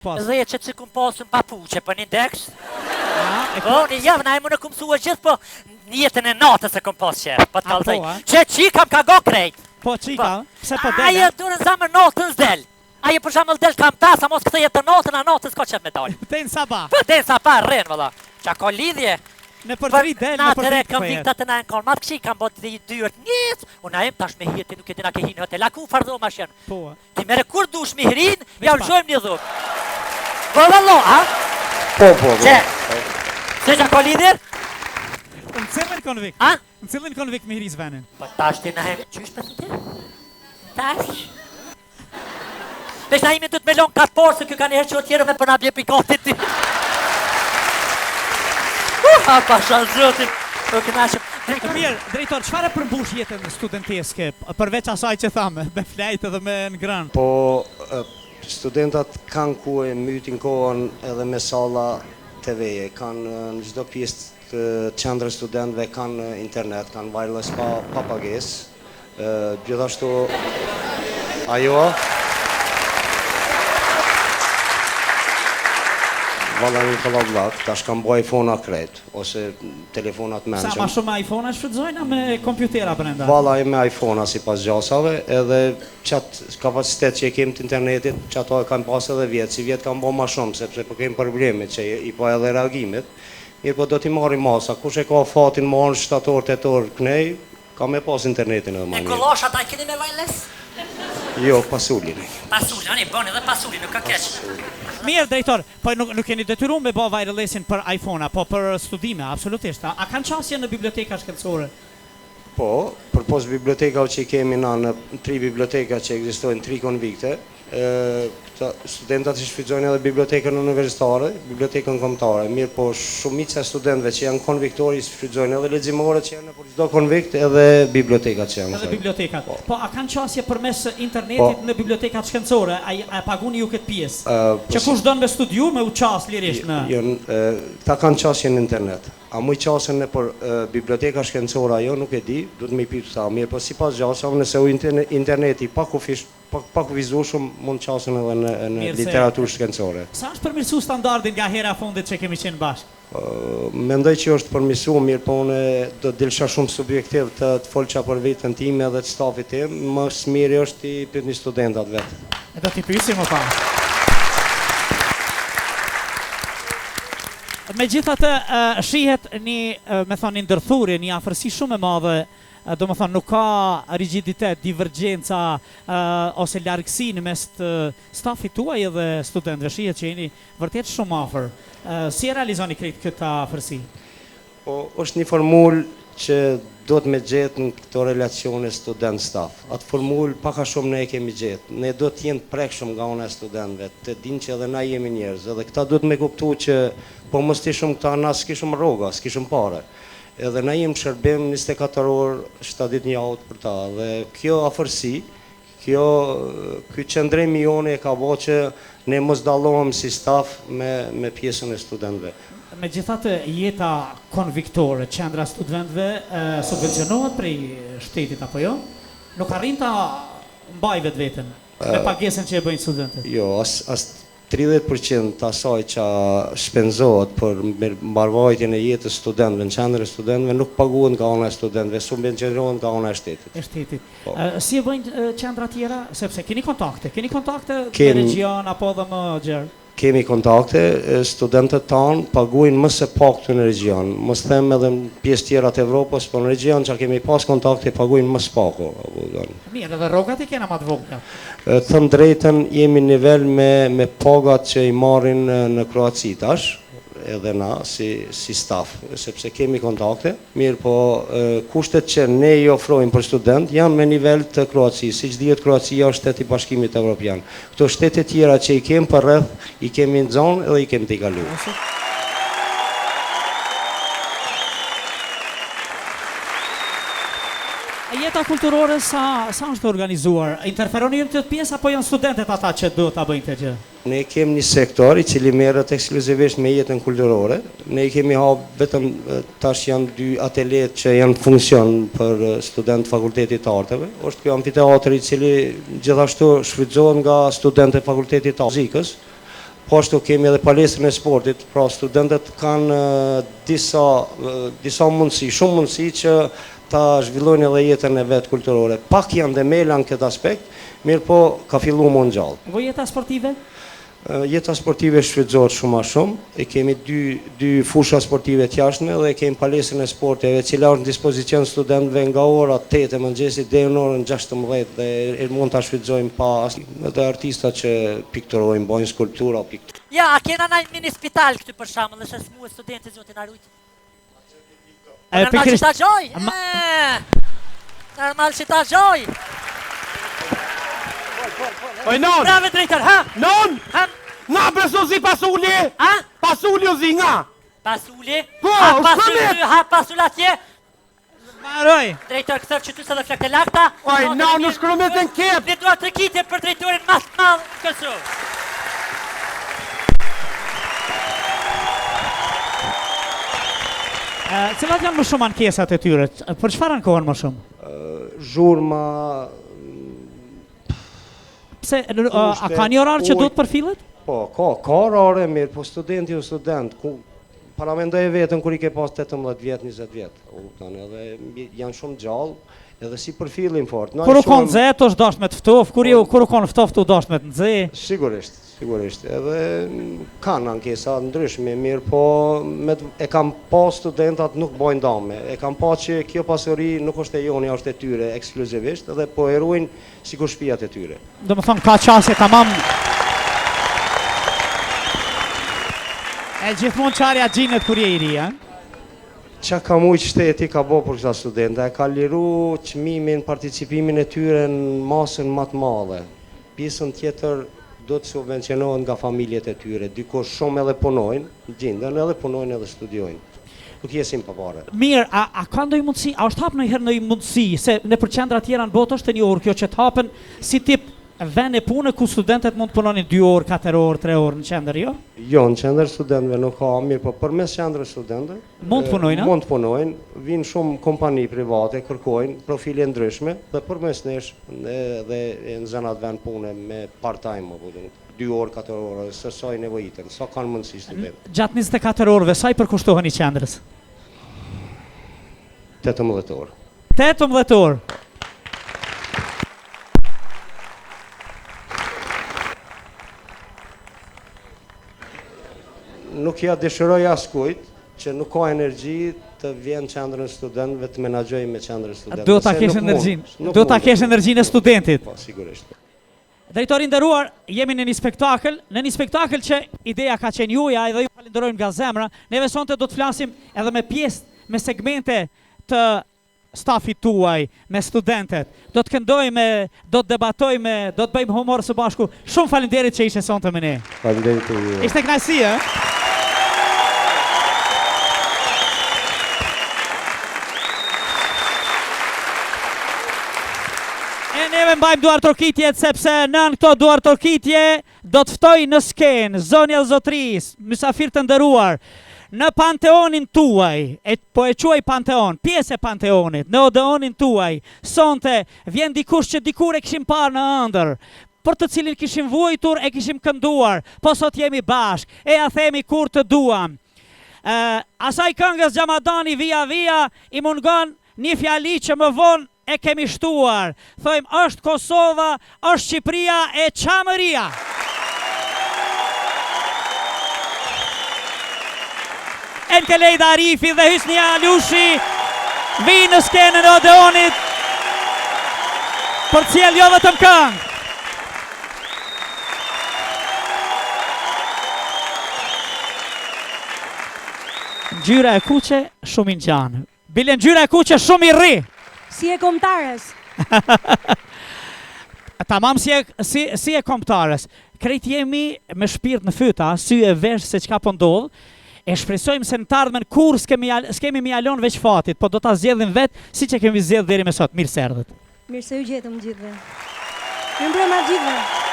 Dhe që që këmë pasën papuqe për një deksh. Po, një javë na e më në këmë mësua gjithë, po një jetën e natës e këmë pasë qërë. Po të kalëzaj. Që qikam ka go krejt. Po qikam, se po del. Aje të në zamër natën s'del. Aje për shamëll del kam 5, a mos këtë jetë të natën, a natës ko qëtë me dalë. Ten saba. Po ten saba rrenë, vëlla. Qa ka lidhje. Në përdri del, në përdri këpër. Kam vikta të na e në kalmat këqi, kam bot dhe i dyrët njës. Unë ajem tash me hirti, nuk e dina ke hinë hotel. A ku fardo ma shenë? Po. Ti mere kur dush mi hirin, ja u gjojmë një dhuk. Po vëllo, ha? Po. Që? Se që ka lidhjer? Në cilën konvikt? Ha? Në cilën konvikt me hiris venin? Po tash ti na e... Qysh për të të? Tash? Vesh na imi du të me lonë 4 porë, se kjo ka një herë që o tjerëve për na bje pikatit ti. Ha, pasha zotin. Po kënashëm. Mirë, drejtor, çfarë përmbush jetën studenteske, përveç asaj që thamë, me flejtë dhe me ngrënë? Po, studentat kanë ku e mytin kohën edhe me salla TV-je, kanë në çdo pjesë të qendrës studentëve kanë internet, kanë wireless pa pagesë. Gjithashtu ajo valla një këllabllak, tash kam bo iPhone-a krejt, ose telefonat menqëm. Sa ma shumë iPhone-a shfrytëzojnë me kompjutera brenda? Valla e me iPhone-a si pas gjasave, edhe qatë kapacitet që e kemë të internetit, që ato e kam pas edhe vjetë, si vjetë kam bo ma shumë, sepse po kemë problemet që i po edhe reagimit, mirë po do t'i marri masa, kush e ka fatin marrë 7 orë, 8 orë kënej, ka me pas internetin edhe ma E mirë. kolosha ta keni me wireless? Jo, pasullin. Pasullin, ani bën edhe pasullin, nuk ka keq. Mirë, drejtor, po nuk keni detyruar me bë wirelessin për iPhone-a, po për studime, absolutisht. A kanë qasje në biblioteka shkencore? Po, për pos biblioteka që i kemi na në 3 biblioteka që ekzistojnë 3 konvikte, studentat i shfrytëzojnë edhe bibliotekën universitare, bibliotekën kombëtare. Mirë, po shumica e studentëve që janë konviktorë i shfrytëzojnë edhe leximorët që janë në çdo konvikt edhe bibliotekat që janë. Edhe bibliotekat. Po a kanë qasje përmes internetit në bibliotekat shkencore? A paguni ju këtë pjesë? Që kush don me studiu me u qas lirisht në? Ta kanë qasje në internet. A mu i qasën në për biblioteka shkencore ajo nuk e di, du të me i pitu ta mirë, po si pas gjasave nëse u interneti pa kufizushëm mund qasën edhe në literaturë shkencore. Sa është përmirësu standardin nga hera fundit që kemi qenë bashkë? Mendoj që është përmirësu, mirë po unë do të dilësha shumë subjektiv të folqa për vetën time edhe të stafit tim, më smiri është i pyet një studentat vetë. E do t'i pysim më pa. Me gjithatë, shihet një ndërthurje, një afërsi shumë e madhe, do më thonë nuk ka rigiditet, divergjenca ose largësi në mes të stafit tuaj edhe studentëve, shihet që jeni vërtet shumë afër. Si e realizoni këtë afërsi? Po, është një formulë që do të me gjetë në këto relacione student-staf. Atë formulë paka shumë ne e kemi gjetë. Ne do të jenë prekshëm nga ona e studentëve, të dinë që edhe na jemi njerëz, edhe këta do të me kuptu që po mos tishëm këta na s'kishëm rroga, s'kishëm pare. Edhe na jem shërbim 24 orë, 7 ditë një javë për ta. Dhe kjo afërsi, ky qëndrim i joni e ka bo që ne mos dallohem si staf me pjesën e studentëve. Megjithatë, jeta konviktore, qendra studentëve subvencionohet prej shtetit apo jo? Nuk arrin ta mbaj vetveten me pagesën që e bëjnë studentët? Jo, as 30% të asaj që shpenzohet për mbarvajtjen e jetës studentëve, në qendrën e studentëve, nuk paguhen nga ana e studentëve, subvencionohen nga ana e shtetit. E shtetit. Si e bëjnë qendra tjera? Sepse keni kontakte me region apo dhe më gjerë? Kemi kontakte, studentët tanë paguajnë më së paktu në region. Mos them edhe në pjesë tjera të Evropës, por në region që kemi pas kontakte paguajnë më së paku. Mirë, edhe rrogat i kena më të vogla. Thëm drejtën, jemi nivel me pagat që i marrin në Kroaci tash, edhe na si staf, sepse kemi kontakte. Mirë, po kushtet që ne i ofrojmë për student janë me nivel të Kroaci, siç dihet Kroacia është shtet i Bashkimit Evropian. Këto shtete tjera që i kemi për rreth, i kemi në zonë edhe i kemi t'i kaluar. Jeta kulturore sa është organizuar? Interferoni në këtë pjesë apo janë studentët ata që duhet ta bëjnë këtë gjë? Ne kemi një sektor i cili merret ekskluzivisht me jetën kulturore. Ne i kemi hapur vetëm tash janë 2 atelier që janë funksion për student fakultetit të arteve. Është ky amfiteatri i cili gjithashtu shfrytëzohet nga studentët e fakultetit të muzikës. Po ashtu kemi edhe palestrën e sportit, pra studentët kanë disa mundësi, shumë mundësi që ta zhvillojnë edhe jetën e vetë kulturore. Pak janë dhe mela në këtë aspekt, mirë po ka fillu më në gjallë. Vo jeta sportive? Jeta sportive shfrytëzohet shumë a shumë, e kemi dy fusha sportive t'jashme dhe kemi palestrën e sporteve, cila është në dispozicion studentëve nga ora 8 e mëngjesit deri në orën 16 dhe mund ta shfrytëzojmë pa edhe artista që pikturojnë, bojnë skulptura, pikturojnë. Ja, a kena në mini spital këtu për shembull, është smu studentë zotin Arujt. Normal që ta gjoj? Normal që ta gjoj? Oj, non! Brave drejtër, ha? Non! Ha? Nga beso si pasuli! Ha? Pasuli o zi nga! Pasuli? Po, Ha u pasul shkëmet! ty, ha pasul atje? Maroj! Drejtër, këtër që ty se dhe flekte lakta? Oj, na, në shkëmet e në ket! Dhe duar të kitje për drejtorin mas të malë në kësu. Cilat janë më shumë ankesat e tyre? Për çfarë ankohen më shumë? Zhurma, Pse, a ka një orar që duhet përfillet? po, ka orare mirë, po studenti o student, para mendoj vetën kur i ke pas 18 vjet, 20 vjet, edhe janë shumë gjallë, edhe si përfillin fort. Kur u kon nxehtë, është dasht me të ftoftë, kur u kon ftoftë, u dasht me të nxehtë. Sigurisht, edhe kanë ankesa ndryshme, mirë, po e kam pa studentat nuk bojnë dame, e kam pa që kjo pasuri nuk është e joni, është e tyre ekskluzivisht, edhe po e ruajnë sikur shtëpiat e tyre. Do më thonë, ka qasje tamam. E gjithmonë qarja gjinet kur je i ri, Qa ka mujtë shteti ka bo për këta studenta, e ka liru çmimin, participimin e tyre në masën më të madhe. Pjesën tjetër do të subvencionohen nga familjet e tyre, dikush shumë edhe punojnë, gjindën edhe punojnë edhe studiojnë. Nuk jesim pa pare. Mirë, a ka ndonjë mundësi, a është hapë ndonjëherë ndonjë mundësi, se në për qendra tjera në botë është e një orë kjo që të hapen si tip vend e pune ku studentet mund të punonin 2 orë, 4 orë, 3 orë në qendër, jo? Jo, në qendër studentëve nuk ka mirë, po përmes qendrës studentëve Mund të punojnë, a? Mund të punojnë, vinë shumë kompani private, kërkojnë profile ndryshme dhe përmes nesh edhe në zonat vend pune me part-time, 2 orë, 4 orë, se sa i nevojitën, sa kanë mundësi studentë. Gjatë 24 orëve, sa i përkushtohen i qendrës? 18 orë. 18 orë. Nuk ja dëshiroj askujt që nuk ka energji të vjen qendrën studentëve të menaxhoj me qendrën studentëve. Do ta kesh energjinë. Do ta kesh energjinë e studentit. Po, sigurisht. Drejtori nderuar, jemi në një spektakël që ideja ka qenë juaja dhe ju falenderojmë nga zemra. Neve sonte do të flasim edhe me pjesë, me segmente të stafit tuaj, me studentet. Do të këndojmë, do të debatojmë, do të bëjmë humor së bashku. Shumë faleminderit që ishe sonte me ne. Faleminderit ju. Ishte kënaqësi, ë? Neve mbajmë duar trokitjet sepse nën këto duar trokitje do të ftoj në skenë zonja zotris, mysafir të nderuar, në panteonin tuaj, po e quaj panteon, pjesë e panteonit, në odeonin tuaj, sonte vjen dikush që dikur e kishim parë në ëndër, për të cilin kishim vuajtur e kishim kënduar, po sot jemi bashk, e ja themi kur të duam. Asaj këngës Xhamadani via via i mungon një fjali që më vonë e kemi shtuar. Thojmë, është Kosova, është Shqipëria e Çamëria. Enkelejda Arifi dhe Hysnia Alushi vinë në skenën e Odeonit për të sjellë jo vetëm këngë. Ngjyra e kuqe shumë i ngjan. Bile ngjyra e kuqe shumë i rri. Si e kombëtares. Tamam si e kombëtares. Krejt jemi me shpirt në fyta, sy e vesh se çka po ndodh. E shpresojmë se në të ardhmen kur s'kemi mjalon veç fatit, po do ta zgjedhim vet siç e kemi zgjedhur deri më sot. Mirë se erdhët. Mirë se u gjetëm gjithëve. Mirëmbrëma gjithëve.